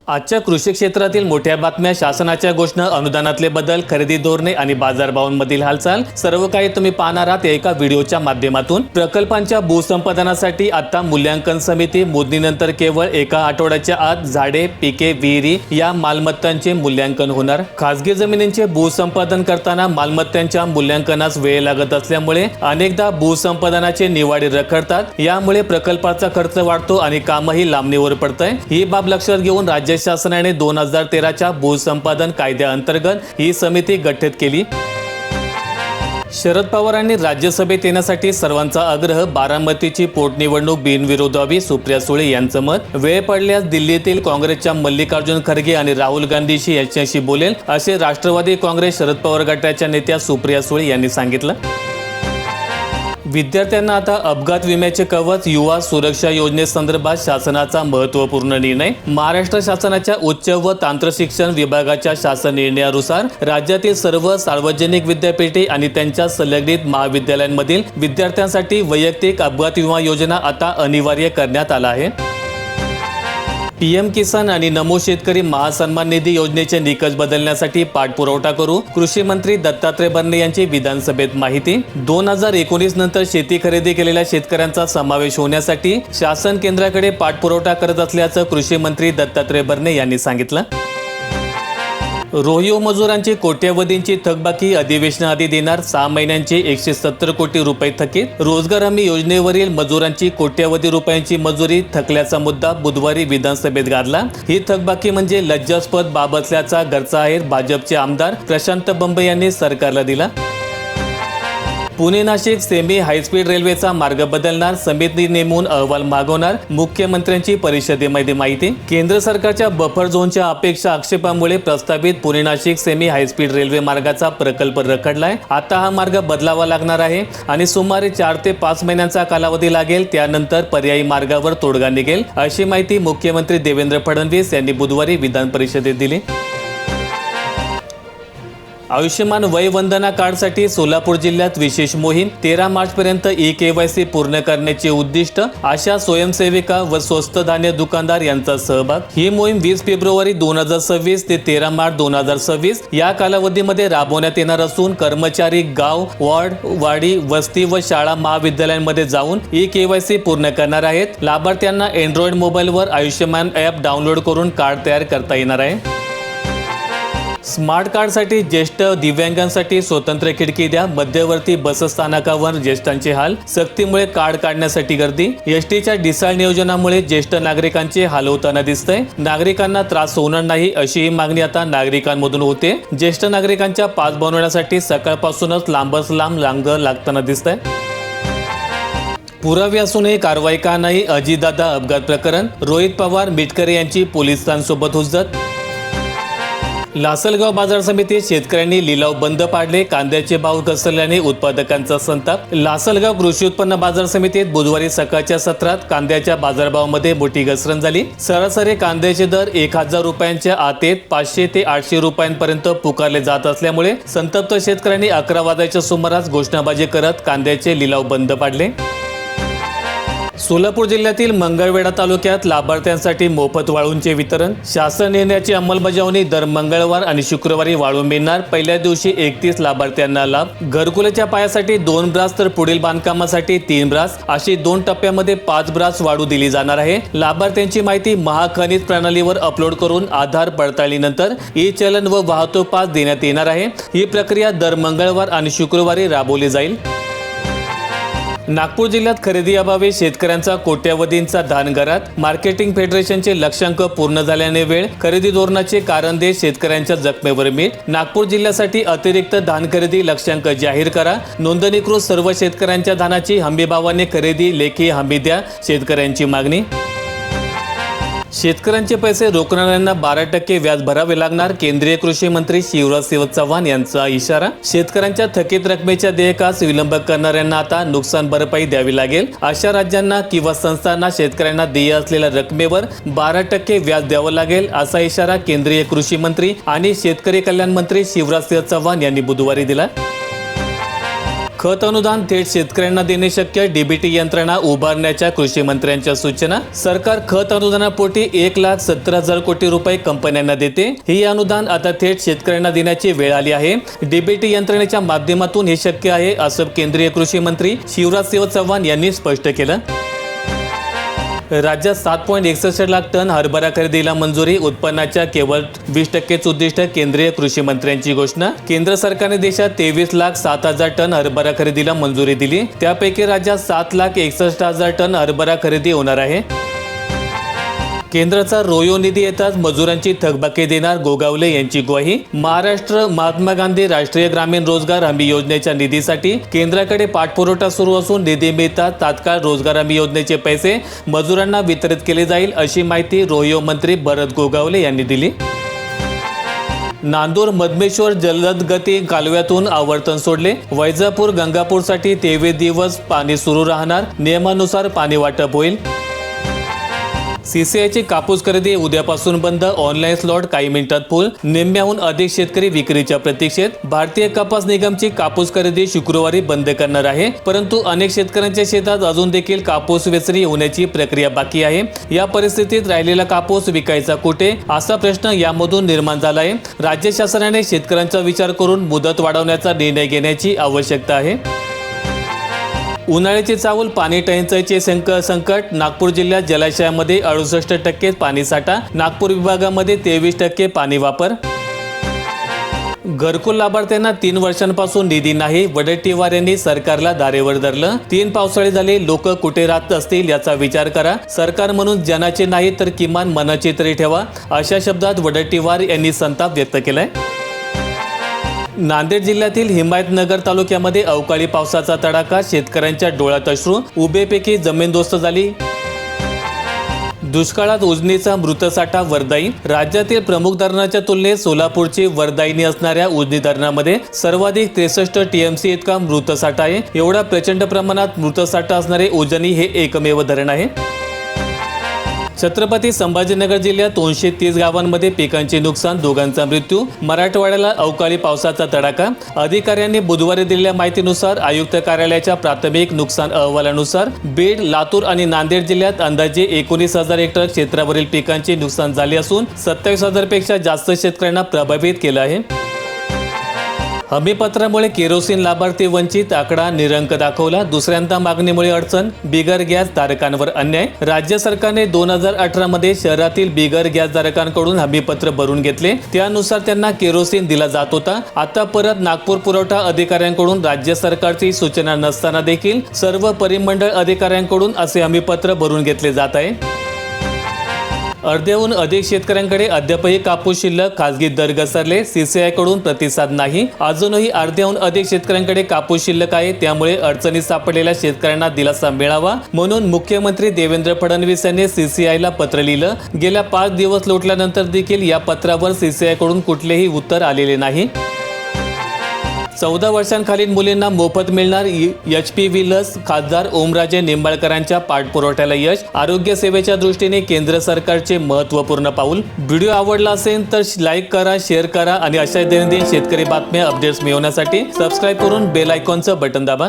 आजच्या कृषी क्षेत्रातील मोठ्या बातम्या, शासनाच्या घोषणा, अनुदानातले बदल, खरेदी धोरणे आणि बाजारभावांमधील हालचाल सर्व काही तुम्ही पाहणार आहात एका व्हिडिओच्या माध्यमातून। प्रकल्पांच्या भूसंपादनासाठी आता मूल्यांकन समिती मोजणीनंतर केवळ एका आठवड्याच्या आत झाडे, पिके, विहिरी या मालमत्तांचे मूल्यांकन होणार। खासगी जमिनींचे भूसंपादन करताना मालमत्तांच्या मूल्यांकनास वेळ लागत असल्यामुळे अनेकदा भूसंपादनाचे निवाडे रखडतात। यामुळे प्रकल्पाचा खर्च वाढतो आणि कामही लांबणीवर पडतंय। ही बाब लक्षात घेऊन राज्य शासनाने 2013च्या भूसंपादन कायद्याअंतर्गत ही समिती गठीत केली। शरद पवारांनी राज्यसभेत येण्यासाठी सर्वांचा आग्रह, बारामतीची पोटनिवडणूक बिनविरोध व्हावी, सुप्रिया सुळे यांचं मत। वेळ पडल्यास दिल्लीतील काँग्रेसच्या मल्लिकार्जुन खरगे आणि राहुल गांधीशी यांच्याशी बोलेल, असे राष्ट्रवादी काँग्रेस शरद पवार गटाच्या नेत्या सुप्रिया सुळे यांनी सांगितलं। विद्यार्थ्यांना आता अपघात विम्याचे कवच, युवा सुरक्षा योजनेसंदर्भात शासनाचा महत्त्वपूर्ण निर्णय। महाराष्ट्र शासनाच्या उच्च व तंत्रशिक्षण विभागाच्या शासन निर्णयानुसार राज्यातील सर्व सार्वजनिक विद्यापीठे आणि त्यांच्या संलग्नित महाविद्यालयांमधील विद्यार्थ्यांसाठी वैयक्तिक अपघात विमा योजना आता अनिवार्य करण्यात आला आहे। पीएम किसान आणि नमो शेतकरी महासन्मान निधी योजनेचे निकष बदलण्यासाठी पाठपुरावा करू, कृषी मंत्री दत्तात्रय भरणे यांची विधानसभेत माहिती। 2019 नंतर शेती खरेदी केलेल्या शेतकऱ्यांचा समावेश होण्यासाठी शासन केंद्राकडे पाठपुरावा करत असल्याचं कृषी मंत्री दत्तात्रय भरणे यांनी सांगितलं। रोहिओ मजुरांची कोट्यवधींची थकबाकी अधिवेशनाआधी देणार, 6 महिन्यांचे 170 कोटी रुपये थकीत। रोजगार हमी योजनेवरील मजुरांची कोट्यवधी रुपयांची मजुरी थकल्याचा मुद्दा बुधवारी विधानसभेत गाजला। ही थकबाकी म्हणजे लज्जास्पद बाब असल्याचा घरचा आहेर भाजपचे आमदार प्रशांत बंब यांनी सरकारला दिला। पुणे नाशिक सेमी हायस्पीड रेल्वेचा मार्ग बदलणार, समिती नेमून अहवाल मागवणार, मुख्यमंत्र्यांची परिषदेमध्ये माहिती। केंद्र सरकारच्या बफर झोनच्या अपेक्षा आक्षेपामुळे प्रस्तावित Pune Nashik semi high speed railway मार्गाचा प्रकल्प रखडलाय। आता हा मार्ग बदलावा लागणार आहे आणि सुमारे 4 ते 5 महिन्यांचा कालावधी लागेल, त्यानंतर पर्यायी मार्गावर तोडगा निघेल, अशी माहिती मुख्यमंत्री देवेंद्र फडणवीस यांनी बुधवारी विधान परिषदेत दिली। आयुष्यमान वय वंदना कार्डसाठी सोलापूर जिल्ह्यात विशेष मोहीम, 13 मार्चपर्यंत ई-केवायसी पूर्ण करण्याचे उद्दिष्ट, आशा स्वयंसेविका व स्वस्त धान्य दुकानदार यांचा सहभाग। ही मोहीम 20 फेब्रुवारी 2026 ते 13 मार्च 2026 या कालावधीमध्ये राबवण्यात येणार असून कर्मचारी गाव, वॉर्ड, वाडी, वस्ती व शाळा महाविद्यालयांमध्ये जाऊन ई-केवायसी पूर्ण करणार आहेत। लाभार्थ्यांना अँड्रॉइड मोबाईलवर आयुष्यमान ॲप डाउनलोड करून कार्ड तयार करता येणार आहे। स्मार्ट कार्डसाठी ज्येष्ठ दिव्यांगांसाठी स्वतंत्र खिडकी द्या, मध्यवर्ती बसस्थानकावर ज्येष्ठांचे हाल, सक्तीमुळे कार्ड काढण्यासाठी गर्दी। एसटीच्या ढिसाळ नियोजनामुळे ज्येष्ठ नागरिकांचे हाल होताना दिसतंय। नागरिकांना त्रास होणार नाही अशी ही मागणी आता नागरिकांमधून होते। ज्येष्ठ नागरिकांच्या पास बनवण्यासाठी सकाळपासूनच लांबच लांब रांगा लागताना दिसतंय। पुरावे असूनही कारवाई का नाही, अजितदादा अपघात प्रकरण, रोहित पवार मिटकरी यांची पोलिसांसोबत हुज्जत। लासलगाव बाजार समितीत शेतकऱ्यांनी लिलाव बंद पाडले, कांद्याचे भाव घसरल्याने उत्पादकांचा संताप। लासलगाव कृषी उत्पन्न बाजार समितीत बुधवारी सकाळच्या सत्रात कांद्याच्या बाजारभावामध्ये मोठी घसरण झाली। सरासरी कांद्याचे दर 1000 रुपयांच्या आतेत 500 ते 800 रुपयांपर्यंत पुकारले जात असल्यामुळे संतप्त शेतकऱ्यांनी 11 वाजण्याच्या सुमारास घोषणाबाजी करत कांद्याचे लिलाव बंद पाडले। सोलापूर जिल्ह्यातील मंगळवेढा तालुक्यात लाभार्थ्यांसाठी मोफत वाळूंचे वितरण, शासन निर्णयाची अंमलबजावणी, दर मंगळवार आणि शुक्रवारी वाळू मिळणार। पहिल्या दिवशी 31 लाभार्थ्यांना लाभ। घरकुलाच्या पायासाठी 2 ब्रास तर पुढील बांधकामासाठी 3 ब्रास अशी 2 टप्प्यामध्ये 5 ब्रास वाळू दिली जाणार आहे। लाभार्थ्यांची माहिती महाखनिज प्रणालीवर अपलोड करून आधार पडताळणीनंतर ई-चलन व वाहतूक पास देण्यात येणार आहे। ही प्रक्रिया दर मंगळवार आणि शुक्रवारी राबवली जाईल। नागपूर जिल्ह्यात खरेदी अभावी शेतकऱ्यांचा कोट्यवधींचा धान घरात, मार्केटिंग फेडरेशनचे लक्ष्यांक पूर्ण झाल्याने वेळ, खरेदी धोरणाचे कारण देत शेतकऱ्यांच्या जखमेवर मीठ। नागपूर जिल्ह्यासाठी अतिरिक्त धान खरेदी लक्ष्यांक जाहीर करा, नोंदणीकृत सर्व शेतकऱ्यांच्या धानाची हमीभावाने खरेदी लेखी हमी द्या, शेतकऱ्यांची मागणी। शेतकऱ्यांचे पैसे रोखणाऱ्यांना 12% व्याज भरावे लागणार, केंद्रीय कृषी मंत्री शिवराज सिंह चौहान यांचा इशारा। शेतकऱ्यांच्या थकीत रकमेच्या देयकास विलंब करणाऱ्यांना आता नुकसान भरपाई द्यावी लागेल। अशा राज्यांना किंवा संस्थांना शेतकऱ्यांना देय असलेल्या रकमेवर 12% व्याज द्यावं लागेल, असा इशारा केंद्रीय कृषी मंत्री आणि शेतकरी कल्याण मंत्री शिवराज सिंह चौहान यांनी बुधवारी दिला। खत अनुदान थेट शेतकऱ्यांना देणे शक्य, डीबीटी यंत्रणा उभारण्याच्या कृषी मंत्र्यांच्या सूचना। सरकार खत अनुदानापोटी 1,70,000 कोटी रुपये कंपन्यांना देते। हे अनुदान आता थेट शेतकऱ्यांना देण्याची वेळ आली आहे। डीबीटी यंत्रणेच्या माध्यमातून हे शक्य आहे, असं केंद्रीय कृषी मंत्री शिवराज सिंह चौहान यांनी स्पष्ट केलं। राज्यात 7.61 लाख टन हरभरा खरेदीला मंजुरी, उत्पन्नाच्या केवळ 20% उद्दिष्ट, केंद्रीय कृषी मंत्र्यांची घोषणा। केंद्र सरकारने देशात 23,07,000 टन हरभरा खरेदीला मंजुरी दिली, त्यापैकी राज्यात 7,61,000 टन हरभरा खरेदी होणार आहे। केंद्राचा रोयो निधी येताच मजुरांची थकबाकी देणार, गोगावले यांची ग्वाही। महाराष्ट्र महात्मा गांधी राष्ट्रीय ग्रामीण रोजगार हमी योजनेच्या निधीसाठी केंद्राकडे पाठपुरवठा सुरू असून निधी मिळताच तात्काळ रोजगार हमी योजनेचे पैसे मजुरांना वितरित केले जाईल, अशी माहिती रोयो मंत्री भरत गोगावले यांनी दिली। नांदूर मधमेश्वर जलदगती कालव्यातून आवर्तन सोडले, वैजापूर गंगापूरसाठी 23 दिवस पाणी सुरू राहणार, नियमानुसार पाणी वाटप होईल। सीसीआयची कापूस खरेदी उद्यापासून बंद, ऑनलाईन स्लॉट काही मिनिटात फुल, निम्म्याहून अधिक शेतकरी विक्रीच्या प्रतीक्षेत। भारतीय कपास निगमची कापूस खरेदी शुक्रवारी बंद करणार आहे, परंतु अनेक शेतकऱ्यांच्या शेतात अजून देखील कापूस वेचणी होण्याची प्रक्रिया बाकी आहे। या परिस्थितीत राहिलेला कापूस विकायचा कुठे, असा प्रश्न यामधून निर्माण झाला आहे। राज्य शासनाने शेतकऱ्यांचा विचार करून मुदत वाढवण्याचा निर्णय घेण्याची आवश्यकता आहे। उन्हाळ्याची चाहूल, पाणी टंचाईचे संकट, नागपूर जिल्ह्यात जलाशयामध्ये 68% पाणीसाठा, नागपूर विभागामध्ये 23% पाणी वापर। घरकुल लाभार्थ्यांना 3 वर्षांपासून निधी नाही, वडेट्टीवार यांनी सरकारला दारेवर धरलं। 3 पावसाळे झाले, लोक कुठे राहत असतील याचा विचार करा, सरकार म्हणून जनाचे नाही तर किमान मनाची तरी ठेवा, अशा शब्दात वडेट्टीवार यांनी संताप व्यक्त केलाय। नांदेड जिल्ह्यातील हिमायतनगर तालुक्यामध्ये अवकाळी पावसाचा तडाखा, शेतकऱ्यांच्या डोळ्यात अश्रू, उभेपैकी जमीनदोस्त झाली। दुष्काळात उजनीचा मृतसाठा वरदाई, राज्यातील प्रमुख धरणाच्या तुलनेत सोलापूरची वरदायिनी असणाऱ्या उजनी धरणामध्ये सर्वाधिक 63 TMC इतका मृतसाठा आहे। एवढा प्रचंड प्रमाणात मृतसाठा असणारे उजनी हे एकमेव धरण आहे। छत्रपती संभाजीनगर जिल्ह्यात 230 गावांमध्ये पिकांचे नुकसान, दोघांचा मृत्यू। मराठवाड्याला अवकाळी पावसाचा तडाखा, अधिकाऱ्यांनी बुधवारी दिलेल्या माहितीनुसार आयुक्त कार्यालयाच्या प्राथमिक नुकसान अहवालानुसार बीड, लातूर आणि नांदेड जिल्ह्यात अंदाजे 19,000 हेक्टर क्षेत्रावरील पिकांचे नुकसान झाले असून 27,000 पेक्षा जास्त शेतकऱ्यांना प्रभावित केलं आहे। हमीपत्रामुळे केरोसिन लाभार्थी वंचित, आकडा निरंक दाखवला, दुसऱ्यांदा मागणीमुळे अडचण, बिगर गॅस धारकांवर अन्याय। राज्य सरकारने 2018 मध्ये शहरातील बिगर गॅस धारकांकडून हमीपत्र भरून घेतले, त्यानुसार त्यांना केरोसिन दिला जात होता। आता परत नागपूर पुरवठा अधिकाऱ्यांकडून राज्य सरकारची सूचना नसताना देखील सर्व परिमंडळ अधिकाऱ्यांकडून असे हमीपत्र भरून घेतले जात आहे। अर्ध्याहून अधिक शेतकऱ्यांकडे अद्यापही कापूस शिल्लक, खासगी दर घसरले, सीसीआयकडून प्रतिसाद नाही। अजूनही अर्ध्याहून अधिक शेतकऱ्यांकडे कापूस शिल्लक आहे, त्यामुळे अडचणीत सापडलेल्या शेतकऱ्यांना दिलासा मिळावा म्हणून मुख्यमंत्री देवेंद्र फडणवीस यांनी सीसीआयला पत्र लिहिलं। गेल्या 5 दिवस लोटल्यानंतर देखील या पत्रावर सीसीआयकडून कुठलेही उत्तर आलेले नाही। 14 वर्षांखालील मुलींना मोफत मिळणार HPV लस, खासदार ओमराजे निंबाळकरांच्या पाठपुराव्याला यश, आरोग्य सेवेच्या दृष्टीने केंद्र सरकारचे महत्त्वपूर्ण पाऊल। व्हिडिओ आवडला असेल तर लाईक करा, शेअर करा आणि अशा दैनंदिन शेतकरी बातम्या अपडेट्स मिळवण्यासाठी सबस्क्राईब करून बेल आयकॉनचं बटन दाबा।